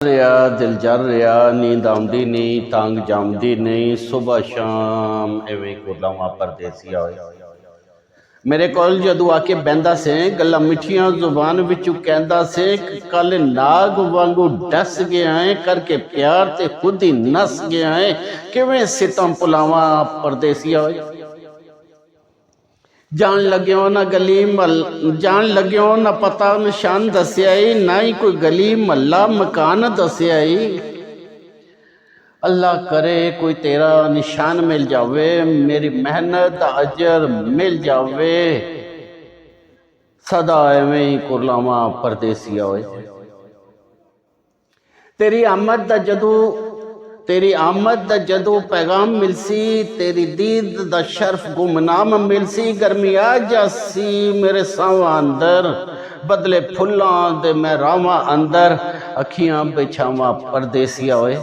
ਰਿਹਾ ਦਿਲ ਜਰ ਰਿਹਾ ਨੀਂਦ ਆਉਂਦੀ ਨਹੀਂ ਤੰਗ ਜੰਮਦੀ ਨਹੀਂ ਸੁਬਹ ਸ਼ਾਮ ਐਵੇਂ ਗੁਰਲਾਵਾਂ ਪਰਦੇਸੀਆ ਹੋਏ ਮੇਰੇ ਕੋਲ ਜਦੋਂ ਆ ਕੇ ਬਹਿੰਦਾ ਸੇ ਗੱਲਾਂ ਮਿੱਠੀਆਂ ਜ਼ੁਬਾਨ ਵਿੱਚੋਂ ਕਹਿੰਦਾ ਸੇ ਕੱਲ ਨਾਗ ਵਾਂਗੂ ਡਸ ਗਿਆ ਹੈ ਕਰਕੇ ਪਿਆਰ ਤੇ ਖੁਦ ਹੀ ਨਸ ਗਿਆ ਹੈ ਕਿਵੇਂ ਸਿਤਮ ਪੁਲਾਵਾਂ ਪਰਦੇਸੀਆ ਹੋਏ जान लग्यो ना गली मल जान लग्यो ना पता निशान दसिया ना ही कोई गली महला मकान दसिया अल्लाह करे कोई तेरा निशान मिल जावे मेरी मेहनत अजर मिल जावे सदा एवें ही कुरलावा परदेसिया होए तेरी आमद दा जदू तेरी आमद दा जदों पैगाम मिलसी तेरी दीद दा शर्फ गुमनाम मिलसी गर्मी आ जासी मेरे सावा अंदर बदले फुल्लां दे मैं रावां अंदर अखियां बिछावां परदेसिया होए